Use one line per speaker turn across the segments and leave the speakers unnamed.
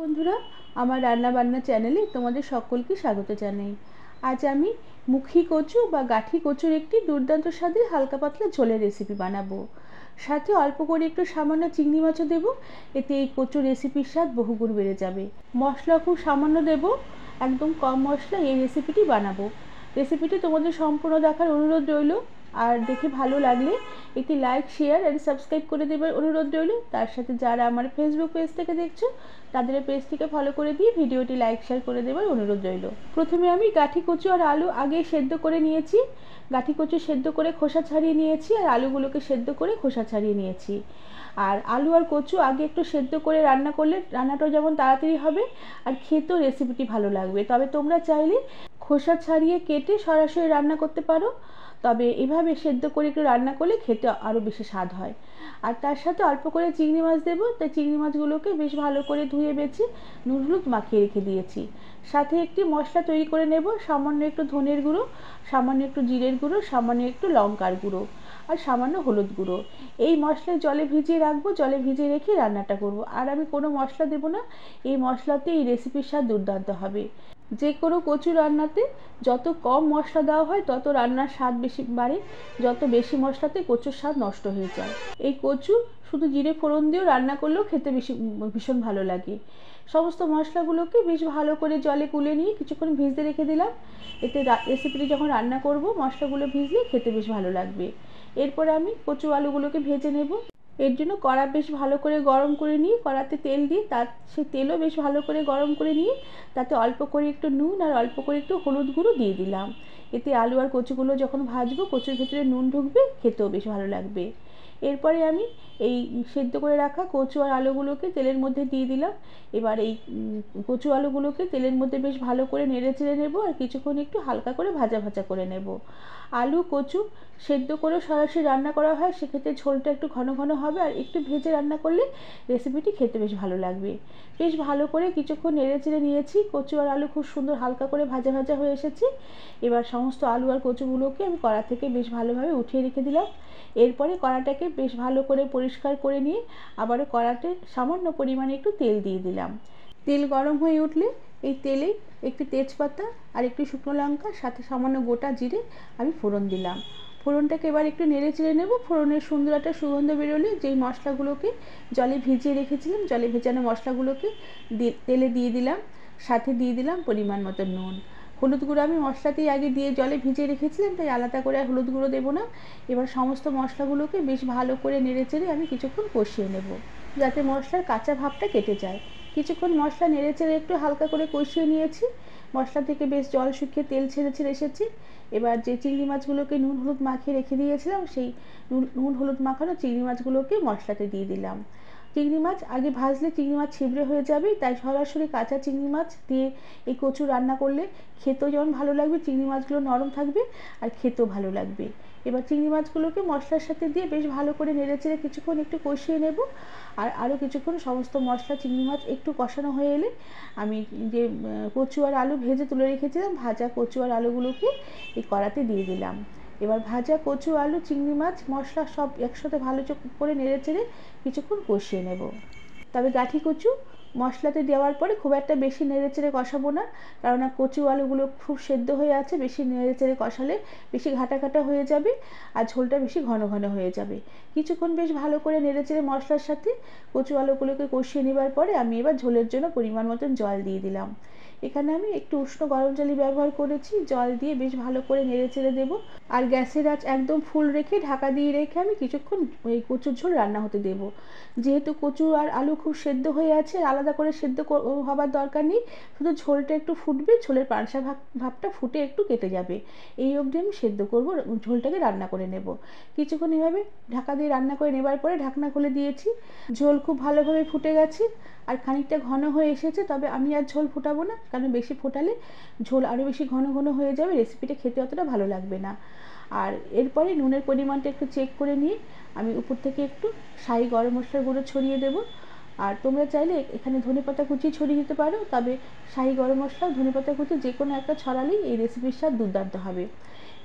বন্ধুরা, আমার রান্না বান্না চ্যানেলে তোমাদের সকলকে স্বাগত জানাই। আজ আমি মুখী কচু বা গাঠি কচুর একটি দুর্দান্ত স্বাদের হালকা পাতলা ঝোলের রেসিপি বানাবো। সাথে অল্প করে একটু সামান্য চিংড়ি মাছও দেবো। এতে এই কচুর রেসিপির স্বাদ বহুগুণ বেড়ে যাবে। মশলা খুব সামান্য দেবো, একদম কম মশলা এই রেসিপিটি বানাবো। রেসিপিটি তোমাদের সম্পূর্ণ দেখার অনুরোধ রইল। আর দেখে ভালো লাগলে একটি লাইক, শেয়ার আর সাবস্ক্রাইব করে দেবার অনুরোধ রইল। তার সাথে যারা আমার ফেসবুক পেজ থেকে দেখছো তাদের পেজটিকে ফলো করে দিয়ে ভিডিওটি লাইক শেয়ার করে দেবার অনুরোধ রইল। প্রথমে আমি গাঠি কচু আর আলু আগে সেদ্ধ করে নিয়েছি। গাঠি কচু সেদ্ধ করে খোসা ছাড়িয়ে নিয়েছি আর আলুগুলোকে সেদ্ধ করে খোসা ছাড়িয়ে নিয়েছি। আর আলু আর কচু আগে একটু সেদ্ধ করে রান্না করলে রান্নাটাও যেমন তাড়াতাড়ি হবে আর খেতেও রেসিপিটি ভালো লাগবে। তবে তোমরা চাইলে খোসা ছাড়িয়ে কেটে সরাসরি রান্না করতে পারো, তবে এভাবে সেদ্ধ করে একটু রান্না করলে খেতে আরও বেশি স্বাদ হয়। আর তার সাথে অল্প করে চিংড়ি মাছ দেবো, তাই চিংড়ি মাছগুলোকে বেশ ভালো করে ধুয়ে বেছে নুন হলুদ মাখিয়ে রেখে দিয়েছি। সাথে একটি মশলা তৈরি করে নেব, সামান্য একটু ধনের গুঁড়ো, সামান্য একটু জিরের গুঁড়ো, সামান্য একটু লঙ্কার গুঁড়ো আর সামান্য হলুদ গুঁড়ো। এই মশলায় জলে ভিজিয়ে রাখবো, জলে ভিজিয়ে রেখে রান্নাটা করব। আর আমি কোনো মশলা দেবো না, এই মশলাতে এই রেসিপির স্বাদ দুর্দান্ত হবে। যে কোনো কচু রান্নাতে যত কম মশলা দেওয়া হয় তত রান্নার স্বাদ বেশি বাড়ে, যত বেশি মশলাতে কচুর স্বাদ নষ্ট হয়ে যায়। এই কচু শুধু জিরে ফোড়ন দিয়েও রান্না করলেও খেতে ভীষণ ভালো লাগে। সমস্ত মশলাগুলোকে বেশ ভালো করে জলে গুলে নিয়ে কিছুক্ষণ ভিজতে রেখে দিলাম। এতে রেসিপিটি যখন রান্না করব মশলাগুলো ভিজলে খেতে বেশ ভালো লাগবে। এরপরে আমি কচু আলুগুলোকে ভেজে নেব। এর জন্য কড়া বেশ ভালো করে গরম করে নিয়ে কড়াতে তেল দিয়ে সেই তেলও বেশ ভালো করে গরম করে নিয়ে তাতে অল্প করে একটু নুন আর অল্প করে একটু হলুদ গুঁড়ো দিয়ে দিলাম। এতে আলু আর কচুগুলো যখন ভাজবো কচুর ভেতরে নুন ঢুকবে, খেতেও বেশ ভালো লাগবে। এরপরে আমি এই সেদ্ধ করে রাখা কচু আর আলুগুলোকে তেলের মধ্যে দিয়ে দিলাম। এবার এই কচু আলুগুলোকে তেলের মধ্যে বেশ ভালো করে নেড়ে চেড়ে নেবো আর কিছুক্ষণ একটু হালকা করে ভাজা ভাজা করে নেব। আলু কচু সেদ্ধ করে সরাসরি রান্না করা হয়, সেক্ষেত্রে ঝোলটা একটু ঘন ঘন হবে আর একটু ভেজে রান্না করলে রেসিপিটি খেতে বেশ ভালো লাগবে। বেশ ভালো করে কিছুক্ষণ নেড়ে চেড়ে নিয়েছি, কচু আর আলু খুব সুন্দর হালকা করে ভাজা ভাজা হয়ে এসেছে। এবার সমস্ত আলু আর কচুগুলোকে আমি কড়া থেকে বেশ ভালোভাবে উঠিয়ে রেখে দিলাম। এরপরে কড়াটাকে বেশ ভালো করে পরিষ্কার করে নিয়ে আবারও কড়াতে সামান্য পরিমাণে একটু তেল দিয়ে দিলাম। তেল গরম হয়ে উঠলে এই তেলে একটি তেজপাতা আর একটু শুকনো লঙ্কা সাথে সামান্য গোটা জিরে আমি ফোড়ন দিলাম। ফোড়নটাকে এবার একটু নেড়ে চেড়ে নেব। ফোড়নের সুন্দর একটা সুগন্ধ বেরোলে যেই মশলাগুলোকে জলে ভিজিয়ে রেখেছিলাম, জলে ভেজানো মশলাগুলোকে তেলে দিয়ে দিলাম। সাথে দিয়ে দিলাম পরিমাণ মতো নুন। হলুদ গুঁড়ো আমি মশলাতেই আগে দিয়ে জলে ভিজিয়ে রেখেছিলাম, তাই আলাদা করে আর হলুদ গুঁড়ো দেবো না। এবার সমস্ত মশলাগুলোকে বেশ ভালো করে নেড়ে চেড়ে আমি কিছুক্ষণ কষিয়ে নেব, যাতে মশলার কাঁচা ভাবটা কেটে যায়। কিছুক্ষণ মশলা নেড়ে চেড়ে একটু হালকা করে কষিয়ে নিয়েছি। মশলা থেকে বেশ জল শুকিয়ে তেল ছেড়ে ছেড়ে এসেছে। এবার যে চিংড়ি মাছগুলোকে নুন হলুদ মাখিয়ে রেখে দিয়েছিলাম, সেই নুন হলুদ মাখানো চিংড়ি মাছগুলোকে মশলাতে দিয়ে দিলাম। চিংড়ি মাছ আগে ভাজলে চিংড়ি মাছ ছিবড়ে হয়ে যাবে, তাই সরাসরি কাঁচা চিংড়ি মাছ দিয়ে এই কচু রান্না করলে খেতেও যেমন ভালো লাগবে, চিংড়ি মাছগুলো নরম থাকবে আর খেতেও ভালো লাগবে। এবার চিংড়ি মাছগুলোকে মশলার সাথে দিয়ে বেশ ভালো করে নেড়ে চেড়ে কিছুক্ষণ একটু কষিয়ে নেব। আর আরও কিছুক্ষণ সমস্ত মশলা চিংড়ি মাছ একটু কষানো হয়ে এলে আমি যে কচু আর আলু ভেজে তুলে রেখেছিলাম, ভাজা কচু আর আলুগুলোকে এই কড়াতে দিয়ে দিলাম। এবার ভাজা কচু আলু চিংড়ি মাছ মশলা সব একসাথে ভালো করে নেড়ে চেড়ে কিছুক্ষণ কষিয়ে নেব। তবে গাঠি কচু মশলাতে দেওয়ার পরে খুব একটা বেশি নেড়ে চেড়ে কষাবো না, কারণ কচু আলুগুলো খুব সেদ্ধ হয়ে আছে। বেশি নেড়ে চেড়ে কষালে বেশি ঘাটা ঘাটা হয়ে যাবে আর ঝোলটা বেশি ঘন ঘন হয়ে যাবে। কিছুক্ষণ বেশ ভালো করে নেড়ে চেড়ে মশলার সাথে কচু আলুগুলোকে কষিয়ে নেবার পরে আমি এবার ঝোলের জন্য পরিমাণ মতন জল দিয়ে দিলাম। এখানে আমি একটু উষ্ণ গরম জলই ব্যবহার করেছি। জল দিয়ে বেশ ভালো করে নেড়ে চেড়ে দেবো আর গ্যাসের আঁচ একদম ফুল রেখে ঢাকা দিয়ে রেখে আমি কিছুক্ষণ এই কচুর ঝোল রান্না হতে দেবো। যেহেতু কচু আর আলু খুব সেদ্ধ হয়ে আছে, আলাদা করে সেদ্ধ হবার দরকার নেই, শুধু ঝোলটা একটু ফুটবে, ঝোলের পানসা ভাবটা ফুটে একটু কেটে যাবে, এই অবধি আমি সেদ্ধ করব, ঝোলটাকে রান্না করে নেব। কিছুক্ষণ এভাবে ঢাকা দিয়ে রান্না করে নেবার পরে ঢাকনা খুলে দিয়েছি। ঝোল খুব ভালোভাবে ফুটে গেছে আর খানিকটা ঘন হয়ে এসেছে। তবে আমি আর ঝোল ফোটাবো না, কারণ বেশি ফোটালে ঝোল আরও বেশি ঘন ঘন হয়ে যাবে, রেসিপিটা খেতে অতটা ভালো লাগবে না। আর এরপরে নুনের পরিমাণটা একটু চেক করে নিয়ে আমি উপর থেকে একটু শাহি গরম মশলার গুঁড়ো ছড়িয়ে দেবো। আর তোমরা চাইলে এখানে ধনেপাতা কুচি ছড়িয়ে দিতে পারো, তবে শাহি গরম মশলা ধনেপাতা কুচি যে কোনো একটা ছড়ালেই এই রেসিপির স্বাদ দুর্দান্ত হবে।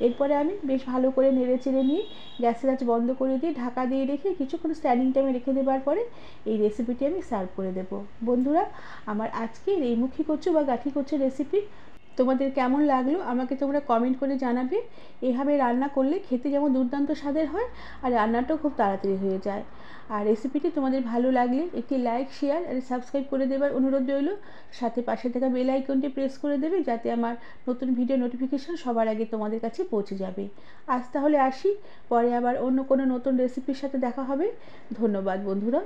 এরপরে আমি বেশ ভালো করে নেড়ে চেড়ে নিয়ে গ্যাসের আঁচ বন্ধ করে দিয়ে ঢাকা দিয়ে রেখে কিছুক্ষণ স্ট্যান্ডিং টাইমে রেখে দেওয়ার পরে এই রেসিপিটি আমি সার্ভ করে দেব। বন্ধুরা, আমার আজকের এই মুখী কচু বা গাঠি কচুর রেসিপি তোমাদের কেমন লাগলো আমাকে তোমরা কমেন্ট করে জানাবে। এভাবে রান্না করলে খেতে যেমন দুর্দান্ত স্বাদের হয় আর রান্নাটাও খুব তাড়াতাড়ি হয়ে যায়। আর রেসিপিটি তোমাদের ভালো লাগলে একটি লাইক, শেয়ার আর সাবস্ক্রাইব করে দেবার অনুরোধ রইল। সাথে পাশে থাকা বেল আইকনটি প্রেস করে দেবে, যাতে আমার নতুন ভিডিও নোটিফিকেশন সবার আগে তোমাদের কাছে পৌঁছে যাবে। আজ তাহলে আসি, পরে আবার অন্য কোনো নতুন রেসিপির সাথে দেখা হবে। ধন্যবাদ বন্ধুরা।